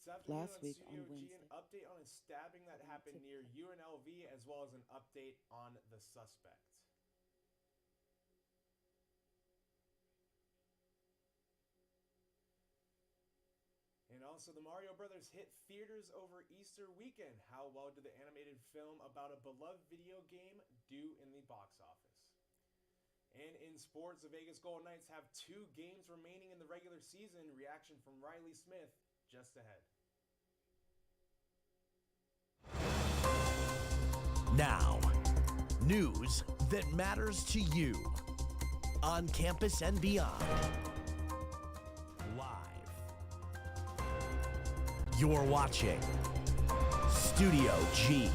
This afternoon Last on week Studio on G, an Wednesday, update on a stabbing that happened took near place. UNLV, as well as an update on the suspect. And also, the Mario Brothers hit theaters over Easter weekend. How well did the animated film about a beloved video game do in the box office? And in sports, the Vegas Golden Knights have 2 games remaining in the regular season. Reaction from Riley Smith just ahead. Now, news that matters to you on campus and beyond. Live. You're watching Studio G.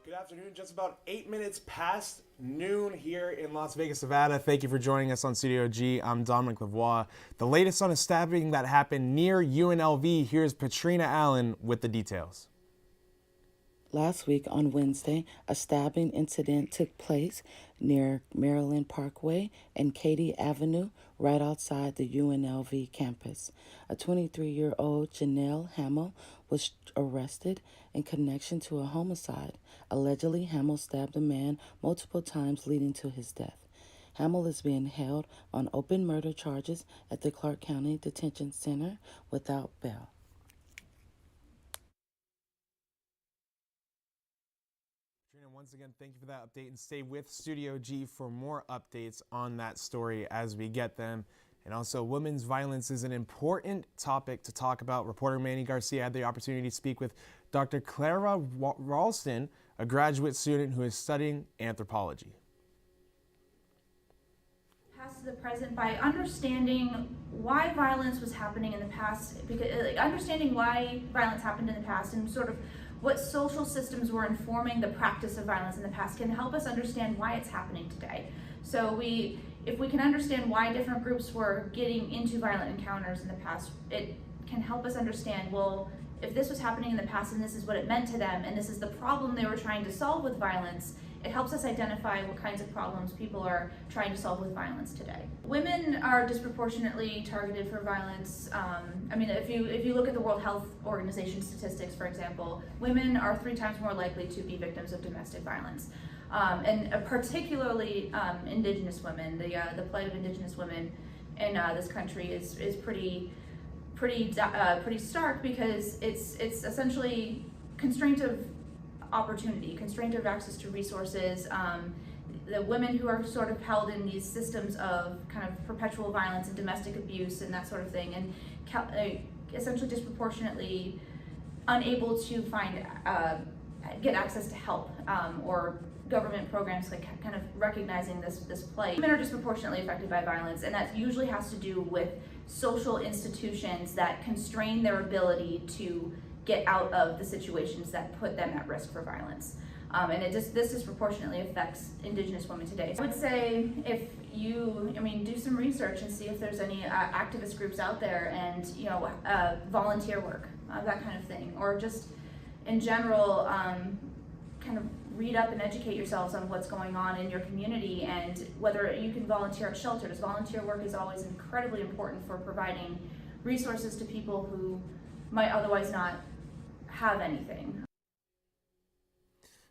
Good afternoon, just about 8 minutes past noon here in Las Vegas, Nevada. Thank you for joining us on Studio G. I'm Dominic Lavoie. The latest on a stabbing that happened near UNLV. Here's Patrina Allen with the details. Last week on Wednesday, a stabbing incident took place near Maryland Parkway and Katy Avenue, right outside the UNLV campus. A 23-year-old Janelle Hamill was arrested in connection to a homicide. Allegedly, Hamill stabbed a man multiple times, leading to his death. Hamill is being held on open murder charges at the Clark County Detention Center without bail. Katrina, once again, thank you for that update, and stay with Studio G for more updates on that story as we get them. And also, women's violence is an important topic to talk about. Reporter Manny Garcia had the opportunity to speak with Dr. Clara Ralston, a graduate student who is studying anthropology. Past to the present by understanding why violence was happening in the past, because understanding why violence happened in the past and sort of what social systems were informing the practice of violence in the past can help us understand why it's happening today. So if we can understand why different groups were getting into violent encounters in the past, it can help us understand, well, if this was happening in the past and this is what it meant to them and this is the problem they were trying to solve with violence, it helps us identify what kinds of problems people are trying to solve with violence today. Women are disproportionately targeted for violence. If you look at the World Health Organization statistics, for example, women are 3 times more likely to be victims of domestic violence. And particularly Indigenous women. The plight of Indigenous women in this country is pretty stark, because it's essentially constraint of opportunity, constraint of access to resources. The women who are sort of held in these systems of kind of perpetual violence and domestic abuse and that sort of thing, and essentially disproportionately unable to get access to help or government programs like kind of recognizing this plight. Women are disproportionately affected by violence, and that usually has to do with social institutions that constrain their ability to get out of the situations that put them at risk for violence. This disproportionately affects Indigenous women today. I would say if you, do some research and see if there's any activist groups out there, and volunteer work, that kind of thing, or just in general, kind of read up and educate yourselves on what's going on in your community and whether you can volunteer at shelters. Volunteer work is always incredibly important for providing resources to people who might otherwise not have anything.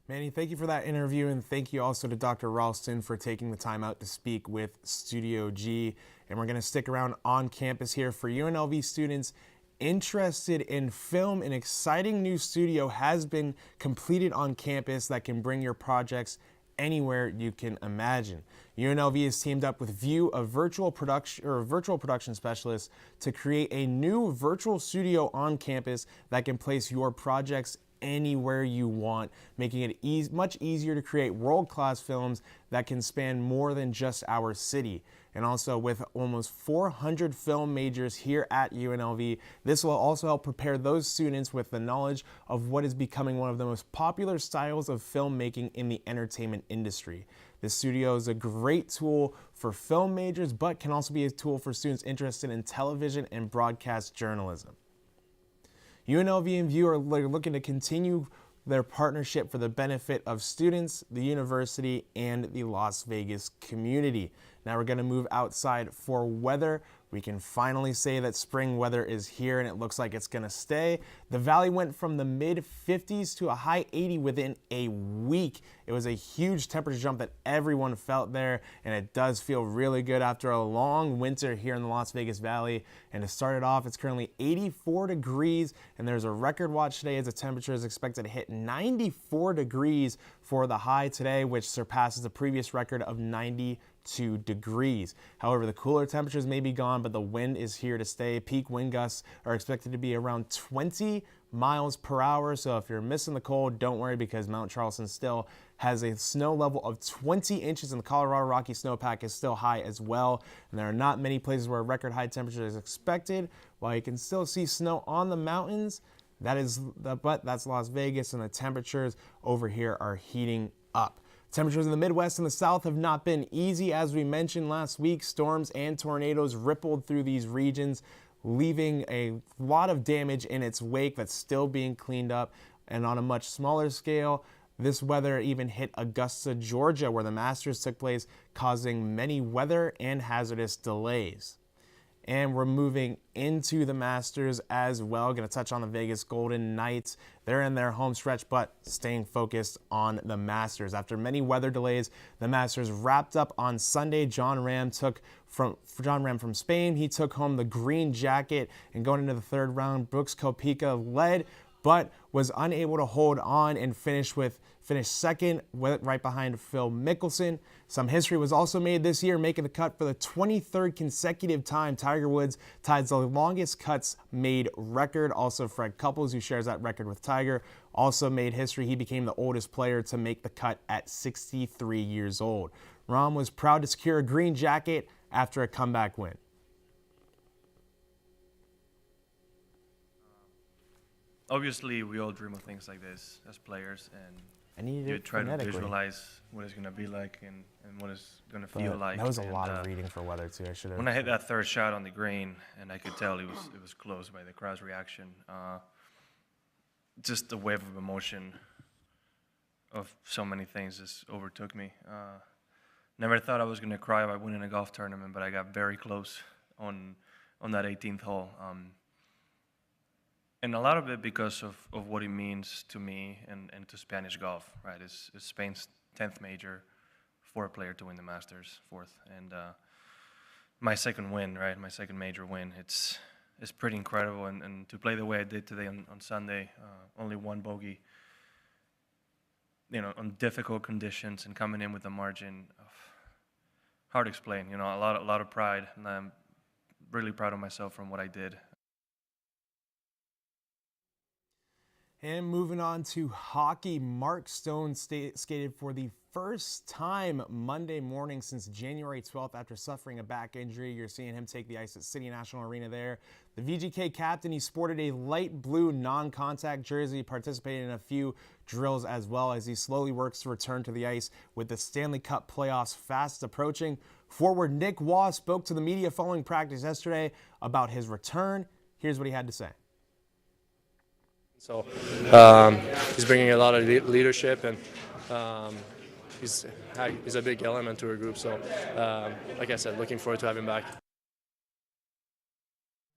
Manny, thank you for that interview, and thank you also to Dr. Ralston for taking the time out to speak with Studio G. And we're going to stick around on campus here for UNLV students interested in film. An exciting new studio has been completed on campus that can bring your projects anywhere you can imagine. UNLV has teamed up with View, a virtual production specialist, to create a new virtual studio on campus that can place your projects anywhere you want, making it much easier to create world-class films that can span more than just our city. And also, with almost 400 film majors here at UNLV, this will also help prepare those students with the knowledge of what is becoming one of the most popular styles of filmmaking in the entertainment industry. This studio is a great tool for film majors, but can also be a tool for students interested in television and broadcast journalism. UNLV and View are looking to continue their partnership for the benefit of students, the university, and the Las Vegas community. Now we're going to move outside for weather. We can finally say that spring weather is here and it looks like it's going to stay. The valley went from the mid 50s to a high 80 within a week. It was a huge temperature jump that everyone felt there, and it does feel really good after a long winter here in the Las Vegas Valley. And to start it off, it's currently 84 degrees, and there's a record watch today as the temperature is expected to hit 94 degrees for the high today, which surpasses the previous record of 92 degrees. However, the cooler temperatures may be gone, but the wind is here to stay. Peak wind gusts are expected to be around 20 miles per hour. So if you're missing the cold, don't worry, because Mount Charleston still has a snow level of 20 inches, and the Colorado Rocky snowpack is still high as well. And there are not many places where a record high temperature is expected. While you can still see snow on the mountains, that's Las Vegas, and the temperatures over here are heating up. Temperatures in the Midwest and the South have not been easy. As we mentioned last week, storms and tornadoes rippled through these regions, leaving a lot of damage in its wake that's still being cleaned up. And on a much smaller scale, this weather even hit Augusta, Georgia, where the Masters took place, causing many weather and hazardous delays. And we're moving into the Masters as well. Going to touch on the Vegas Golden Knights. They're in their home stretch, but staying focused on the Masters. After many weather delays, the Masters wrapped up on Sunday. John Ram from Spain. He took home the green jacket, and going into the third round, Brooks Koepka led, but was unable to hold on and finish second, right behind Phil Mickelson. Some history was also made this year, making the cut for the 23rd consecutive time. Tiger Woods ties the longest cuts made record. Also, Fred Couples, who shares that record with Tiger, also made history. He became the oldest player to make the cut at 63 years old. Rahm was proud to secure a green jacket after a comeback win. Obviously, we all dream of things like this as players, and you try to visualize what it's going to be like and what it's going to feel like. That was a lot of reading for weather, too. When I hit that third shot on the green, and I could tell it was close by the crowd's reaction, just the wave of emotion of so many things just overtook me. Never thought I was going to cry by winning a golf tournament, but I got very close on that 18th hole. And a lot of it because of what it means to me and to Spanish golf, right? It's Spain's 10th major for a player to win the Masters, 4th. And my second win, right? My second major win. It's pretty incredible. And to play the way I did today on Sunday, only one bogey, on difficult conditions and coming in with a margin of, hard to explain, a lot of pride. And I'm really proud of myself from what I did. And moving on to hockey, Mark Stone skated for the first time Monday morning since January 12th after suffering a back injury. You're seeing him take the ice at City National Arena there. The VGK captain, he sported a light blue non-contact jersey, participated in a few drills as well as he slowly works to return to the ice with the Stanley Cup playoffs fast approaching. Forward Nick Waugh spoke to the media following practice yesterday about his return. Here's what he had to say. So he's bringing a lot of leadership, and he's a big element to our group. So, like I said, looking forward to having him back.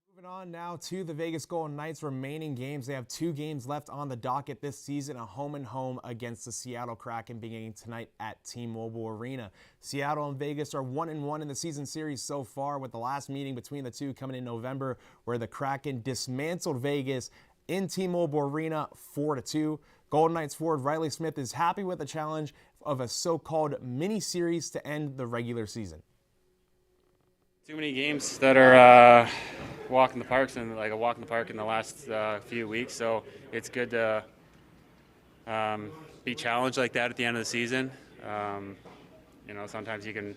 Moving on now to the Vegas Golden Knights' remaining games. They have 2 games left on the docket this season, a home-and-home against the Seattle Kraken beginning tonight at T-Mobile Arena. Seattle and Vegas are 1-1 in the season series so far, with the last meeting between the two coming in November, where the Kraken dismantled Vegas in T-Mobile Arena 4-2. Golden Knights forward Riley Smith is happy with the challenge of a so-called mini-series to end the regular season. Too many games that are walk in the parks, and like a walk in the park in the last few weeks, so it's good to be challenged like that at the end of the season. Sometimes you can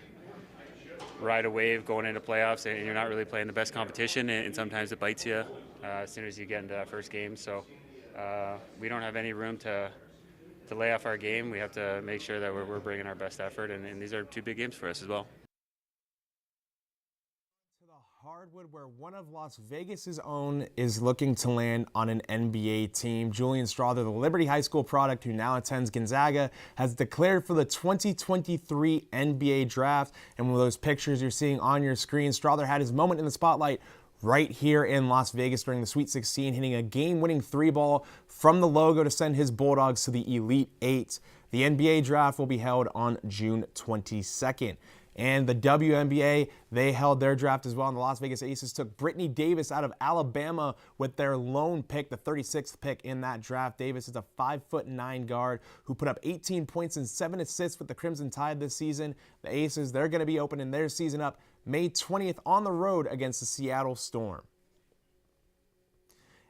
ride a wave going into playoffs and you're not really playing the best competition, and sometimes it bites you as soon as you get into that first game. So we don't have any room to lay off our game. We have to make sure that we're bringing our best effort, and these are 2 big games for us as well. hardwood, where one of Las Vegas's own is looking to land on an NBA team. Julian Strother, the Liberty High School product who now attends Gonzaga, has declared for the 2023 NBA draft. And with those pictures you're seeing on your screen, Strother had his moment in the spotlight right here in Las Vegas during the Sweet 16, hitting a game-winning three-ball from the logo to send his Bulldogs to the Elite Eight. The NBA draft will be held on June 22nd. And the WNBA, they held their draft as well, and the Las Vegas Aces took Brittany Davis out of Alabama with their lone pick, the 36th pick in that draft. Davis is a 5'9" guard who put up 18 points and 7 assists with the Crimson Tide this season. The Aces, they're going to be opening their season up May 20th on the road against the Seattle Storm.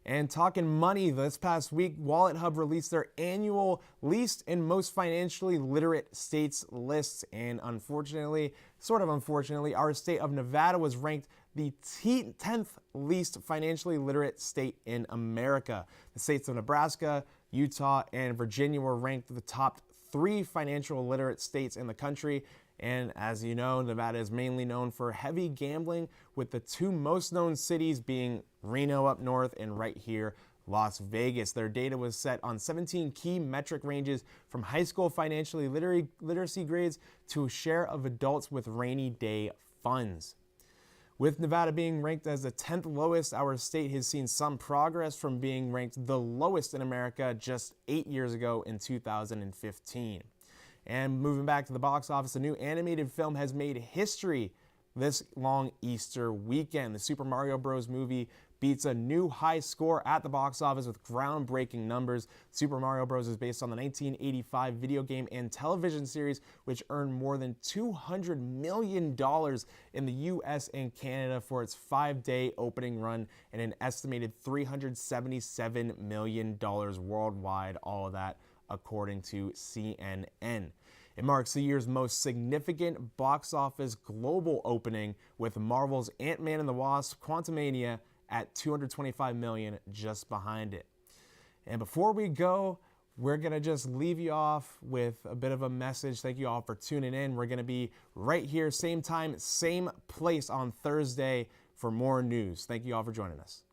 And talking money, this past week, Wallet Hub released their annual least and most financially literate states list. And unfortunately, sort of unfortunately, our state of Nevada was ranked the 10th least financially literate state in America. The states of Nebraska, Utah, and Virginia were ranked the top 3 financial literate states in the country. And as you know, Nevada is mainly known for heavy gambling, with the 2 most known cities being Reno up north and right here, Las Vegas. Their data was set on 17 key metric ranges, from high school financially literacy grades to share of adults with rainy day funds. With Nevada being ranked as the 10th lowest, our state has seen some progress from being ranked the lowest in America just 8 years ago in 2015. And moving back to the box office, a new animated film has made history this long Easter weekend. The Super Mario Bros. Movie beats a new high score at the box office with groundbreaking numbers. Super Mario Bros. Is based on the 1985 video game and television series, which earned more than $200 million in the US and Canada for its 5-day opening run, and an estimated $377 million worldwide, all of that according to CNN. It marks the year's most significant box office global opening, with Marvel's Ant-Man and the Wasp: Quantumania at $225 million just behind it. And before we go, we're going to just leave you off with a bit of a message. Thank you all for tuning in. We're going to be right here, same time, same place on Thursday for more news. Thank you all for joining us.